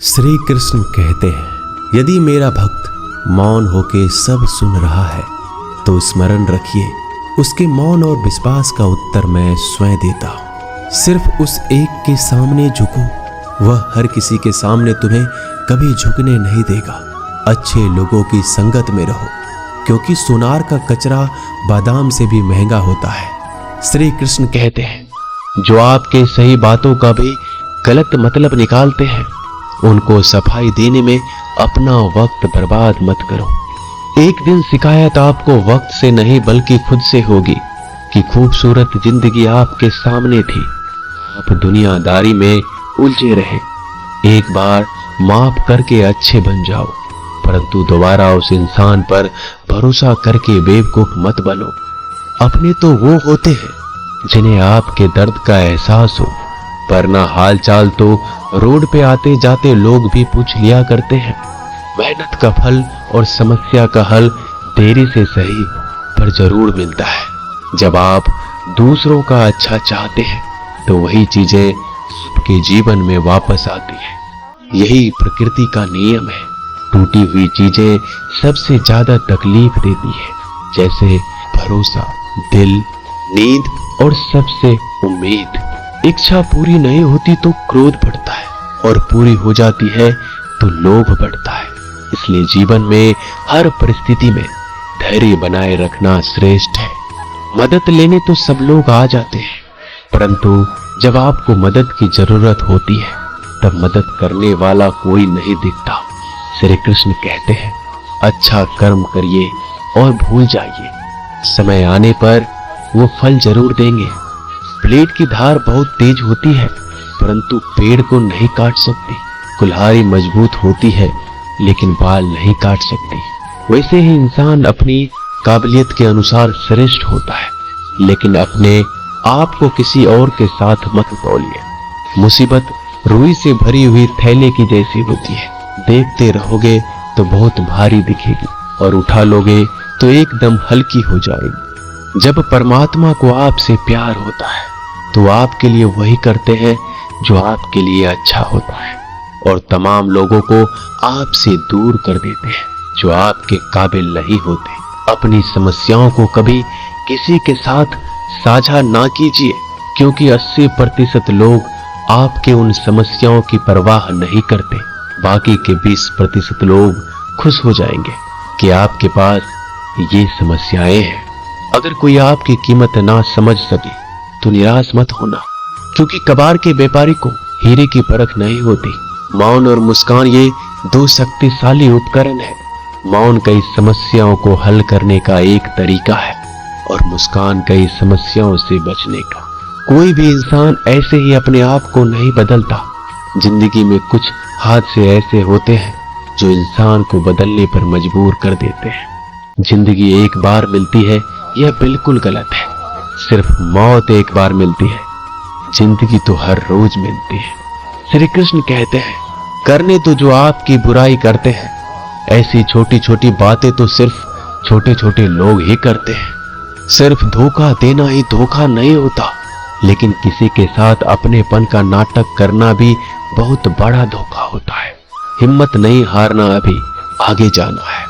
श्री कृष्ण कहते हैं, यदि मेरा भक्त मौन होके सब सुन रहा है तो स्मरण रखिए, उसके मौन और विश्वास का उत्तर मैं स्वयं देता हूँ। सिर्फ उस एक के सामने झुको, वह हर किसी के सामने तुम्हें कभी झुकने नहीं देगा। अच्छे लोगों की संगत में रहो, क्योंकि सोनार का कचरा बादाम से भी महंगा होता है। श्री कृष्ण कहते हैं, जो आपके सही बातों का भी गलत मतलब निकालते हैं, उनको सफाई देने में अपना वक्त बर्बाद मत करो। एक दिन शिकायत आपको वक्त से नहीं बल्कि खुद से होगी कि खूबसूरत जिंदगी आपके सामने थी, आप दुनियादारी में उलझे रहे। एक बार माफ करके अच्छे बन जाओ, परंतु दोबारा उस इंसान पर भरोसा करके बेवकूफ मत बनो। अपने तो वो होते हैं जिन्हें आपके दर्द का एहसास हो, वरना हाल चाल तो रोड पे आते जाते लोग भी पूछ लिया करते हैं। मेहनत का फल और समस्या का हल देरी से सही पर जरूर मिलता है। जब आप दूसरों का अच्छा चाहते हैं तो वही चीजें आपके जीवन में वापस आती हैं। यही प्रकृति का नियम है। टूटी हुई चीजें सबसे ज्यादा तकलीफ देती है, जैसे भरोसा, दिल, नींद और सबसे उम्मीद। इच्छा पूरी नहीं होती तो क्रोध बढ़ता है, और पूरी हो जाती है तो लोभ बढ़ता है। इसलिए जीवन में हर परिस्थिति में धैर्य बनाए रखना श्रेष्ठ है। मदद लेने तो सब लोग आ जाते हैं, परंतु जब आपको मदद की जरूरत होती है तब मदद करने वाला कोई नहीं दिखता। श्री कृष्ण कहते हैं, अच्छा कर्म करिए और भूल जाइए, समय आने पर वो फल जरूर देंगे। ब्लेड की धार बहुत तेज होती है, परंतु पेड़ को नहीं काट सकती। कुल्हाड़ी मजबूत होती है, लेकिन बाल नहीं काट सकती। वैसे ही इंसान अपनी काबिलियत के अनुसार श्रेष्ठ होता है, लेकिन अपने आप को किसी और के साथ मत तौलिए। मुसीबत रुई से भरी हुई थैले की जैसी होती है, देखते रहोगे तो बहुत भारी दिखेगी और उठा लोगे तो एकदम हल्की हो जाएगी। जब परमात्मा को आपसे प्यार होता है तो आपके लिए वही करते हैं जो आपके लिए अच्छा होता है, और तमाम लोगों को आपसे दूर कर देते हैं जो आपके काबिल नहीं होते। अपनी समस्याओं को कभी किसी के साथ साझा ना कीजिए, क्योंकि 80% लोग आपके उन समस्याओं की परवाह नहीं करते। बाकी के 20% लोग खुश हो जाएंगे कि आपके पास ये समस्याएं हैं। अगर कोई आपकी कीमत ना समझ सके तो निराश मत होना, क्योंकि कबाड़ के व्यापारी को हीरे की परख नहीं होती। मौन और मुस्कान ये दो शक्तिशाली उपकरण है। मौन कई समस्याओं को हल करने का एक तरीका है, और मुस्कान कई समस्याओं से बचने का। कोई भी इंसान ऐसे ही अपने आप को नहीं बदलता। जिंदगी में कुछ हादसे ऐसे होते हैं जो इंसान को बदलने पर मजबूर कर देते हैं। जिंदगी एक बार मिलती है, यह बिल्कुल गलत है। सिर्फ मौत एक बार मिलती है, जिंदगी तो हर रोज मिलती है। श्री कृष्ण कहते हैं, करने तो जो आपकी बुराई करते हैं, ऐसी छोटी छोटी बातें तो सिर्फ छोटे छोटे लोग ही करते हैं। सिर्फ धोखा देना ही धोखा नहीं होता, लेकिन किसी के साथ अपनेपन का नाटक करना भी बहुत बड़ा धोखा होता है। हिम्मत नहीं हारना, अभी आगे जाना है।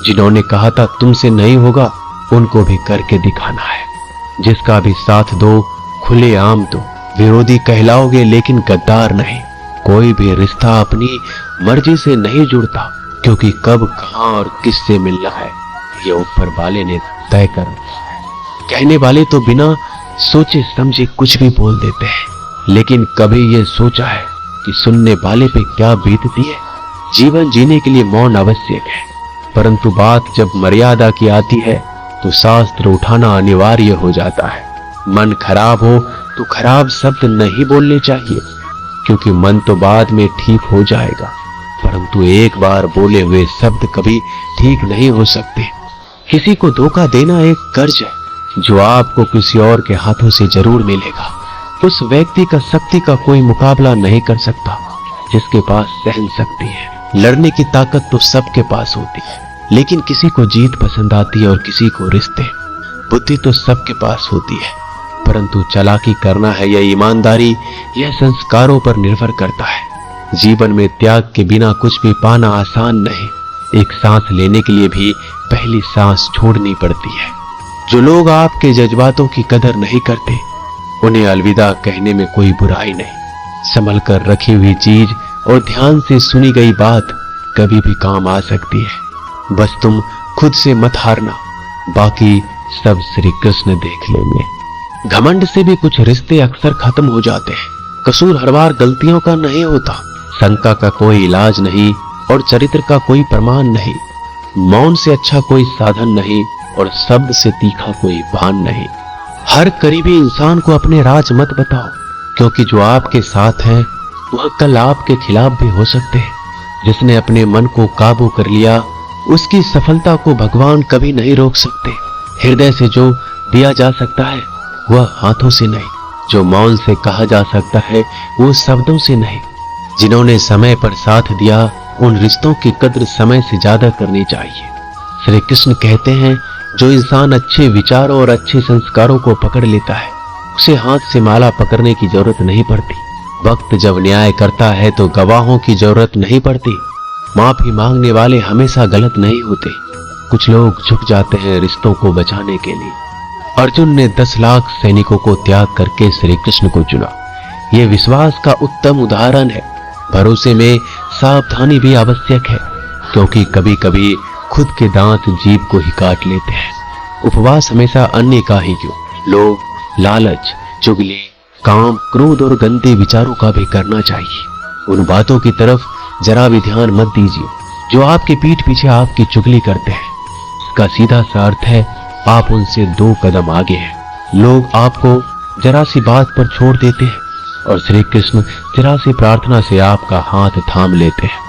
जिन्होंने कहा था तुमसे नहीं होगा, उनको भी करके दिखाना है। जिसका भी साथ दो, खुले आम दो। विरोधी कहलाओगे लेकिन गद्दार नहीं। कोई भी रिश्ता अपनी मर्जी से नहीं जुड़ता, क्योंकि कब, कहां और किससे मिलना है ये ऊपर वाले ने तय कर रखा है। कहने वाले तो बिना सोचे समझे कुछ भी बोल देते हैं, लेकिन कभी ये सोचा है कि सुनने वाले पे क्या बीतती है। जीवन जीने के लिए मौन आवश्यक है, परंतु बात जब मर्यादा की आती है तो शास्त्र उठाना अनिवार्य हो जाता है। मन खराब हो तो खराब शब्द नहीं बोलने चाहिए, क्योंकि मन तो बाद में ठीक हो जाएगा, परंतु एक बार बोले हुए शब्द कभी ठीक नहीं हो सकते। किसी को धोखा देना एक कर्ज है जो आपको किसी और के हाथों से जरूर मिलेगा। उस व्यक्ति का शक्ति का कोई मुकाबला नहीं कर सकता जिसके पास सहन शक्ति है। लड़ने की ताकत तो सबके पास होती है, लेकिन किसी को जीत पसंद आती है और किसी को रिश्ते। बुद्धि तो सबके पास होती है, परंतु चालाकी करना है या ईमानदारी, यह संस्कारों पर निर्भर करता है। जीवन में त्याग के बिना कुछ भी पाना आसान नहीं। एक सांस लेने के लिए भी पहली सांस छोड़नी पड़ती है। जो लोग आपके जज्बातों की कदर नहीं करते, उन्हें अलविदा कहने में कोई बुराई नहीं। संभल कर रखी हुई चीज और ध्यान से सुनी गई बात कभी भी काम आ सकती है। बस तुम खुद से मत हारना, बाकी सब श्री कृष्ण देख लेंगे। घमंड से भी कुछ रिश्ते अक्सर खत्म हो जाते हैं। कसूर हर बार गलतियों का नहीं होता। शंका का कोई इलाज नहीं और चरित्र का कोई प्रमाण नहीं। मौन से अच्छा कोई साधन नहीं और शब्द से तीखा कोई भान नहीं। हर करीबी इंसान को अपने राज मत बताओ, क्योंकि जो आपके साथ है वह कल आपके खिलाफ भी हो सकते हैं। जिसने अपने मन को काबू कर लिया, उसकी सफलता को भगवान कभी नहीं रोक सकते। हृदय से जो दिया जा सकता है वह हाथों से नहीं। जो मौन से कहा जा सकता है वो शब्दों से नहीं। जिन्होंने समय पर साथ दिया, उन रिश्तों की कद्र समय से ज्यादा करनी चाहिए। श्री कृष्ण कहते हैं, जो इंसान अच्छे विचारों और अच्छे संस्कारों को पकड़ लेता है, उसे हाथ से माला पकड़ने की जरूरत नहीं पड़ती। वक्त जब न्याय करता है तो गवाहों की जरूरत नहीं पड़ती। माफी मांगने वाले हमेशा गलत नहीं होते। कुछ लोग झुक जाते हैं रिश्तों को बचाने के लिए। अर्जुन ने 10 लाख सैनिकों को त्याग करके श्री कृष्ण को चुना। यह विश्वास का उत्तम उदाहरण है। भरोसे में सावधानी भी आवश्यक है, क्योंकि कभी कभी खुद के दांत जीभ को ही काट लेते हैं। उपवास हमेशा अन्य का ही क्यों, लोग, लालच, चुगली, काम, क्रोध और गंदे विचारों का भी करना चाहिए। उन बातों की तरफ जरा भी ध्यान मत दीजिए जो आपके पीठ पीछे आपकी चुगली करते हैं। इसका सीधा सा अर्थ है आप उनसे 2 कदम आगे हैं। लोग आपको जरा सी बात पर छोड़ देते हैं और श्री कृष्ण जरा सी प्रार्थना से आपका हाथ थाम लेते हैं।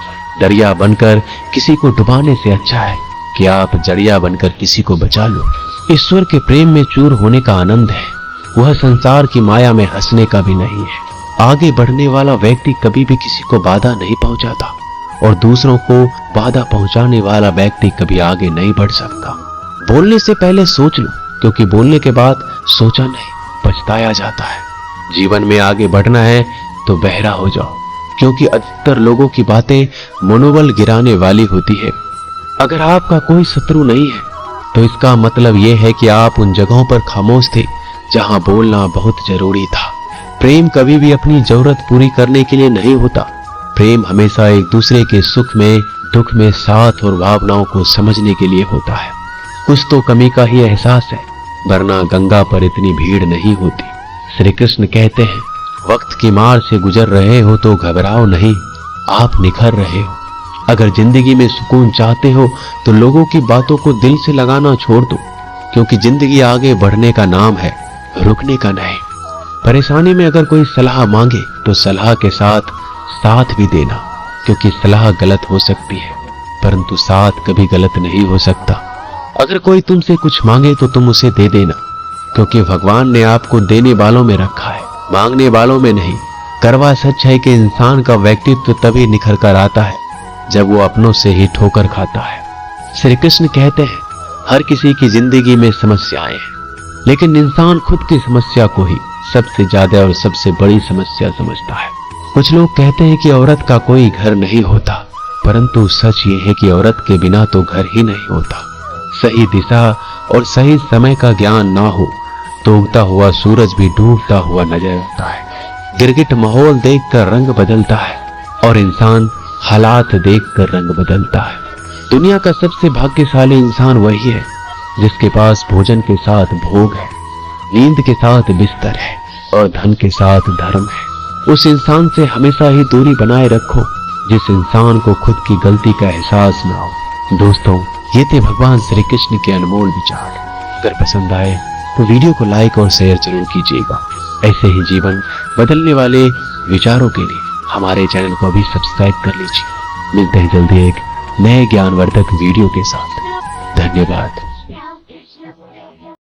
दरिया बनकर किसी को डुबाने से अच्छा है कि आप जरिया बनकर किसी को बचा लो। ईश्वर के प्रेम में चूर होने का आनंद है, वह संसार की माया में हंसने का भी नहीं है। आगे बढ़ने वाला व्यक्ति कभी भी किसी को बाधा नहीं पहुंचाता और दूसरों को बाधा पहुंचाने वाला व्यक्ति कभी आगे नहीं बढ़ सकता। बोलने से पहले सोच लो, क्योंकि बोलने के बाद सोचा नहीं पछताया जाता है। जीवन में आगे बढ़ना है तो बहरा हो जाओ, क्योंकि अधिकतर लोगों की बातें मनोबल गिराने वाली होती है। अगर आपका कोई शत्रु नहीं है तो इसका मतलब यह है कि आप उन जगहों पर खामोश थे जहां बोलना बहुत जरूरी था। प्रेम कभी भी अपनी जरूरत पूरी करने के लिए नहीं होता। प्रेम हमेशा एक दूसरे के सुख में, दुख में साथ और भावनाओं को समझने के लिए होता है। कुछ तो कमी का ही एहसास है, वरना गंगा पर इतनी भीड़ नहीं होती। श्री कृष्ण कहते हैं, वक्त की मार से गुजर रहे हो तो घबराओ नहीं, आप निखर रहे हो। अगर जिंदगी में सुकून चाहते हो तो लोगों की बातों को दिल से लगाना छोड़ दो, क्योंकि जिंदगी आगे बढ़ने का नाम है, रुकने का नहीं। परेशानी में अगर कोई सलाह मांगे तो सलाह के साथ भी देना, क्योंकि सलाह गलत हो सकती है परंतु साथ कभी गलत नहीं हो सकता। अगर कोई तुमसे कुछ मांगे तो तुम उसे दे देना, क्योंकि भगवान ने आपको देने वालों में रखा है, मांगने वालों में नहीं। करवा सच है कि इंसान का व्यक्तित्व तभी निखर कर आता है जब वो अपनों से ही ठोकर खाता है। श्री कृष्ण कहते हैं, हर किसी की जिंदगी में समस्याएं हैं, लेकिन इंसान खुद की समस्या को ही सबसे ज्यादा और सबसे बड़ी समस्या समझता है। कुछ लोग कहते हैं कि औरत का कोई घर नहीं होता, परंतु सच ये है कि औरत के बिना तो घर ही नहीं होता। सही दिशा और सही समय का ज्ञान ना हो तो उगता हुआ सूरज भी डूबता हुआ नजर आता है। गिरगिट माहौल देखकर रंग बदलता है और इंसान हालात देखकर रंग बदलता है। दुनिया का सबसे भाग्यशाली इंसान वही है जिसके पास भोजन के साथ भोग है, नींद के साथ बिस्तर है और धन के साथ धर्म है। उस इंसान से हमेशा ही दूरी बनाए रखो जिस इंसान को खुद की गलती का एहसास ना हो। दोस्तों, ये थे भगवान श्री कृष्ण के अनमोल विचार। अगर पसंद आए तो वीडियो को लाइक और शेयर जरूर कीजिएगा। ऐसे ही जीवन बदलने वाले विचारों के लिए हमारे चैनल को अभी सब्सक्राइब कर लीजिए। मिलते हैं जल्दी एक नए ज्ञानवर्धक वीडियो के साथ। धन्यवाद।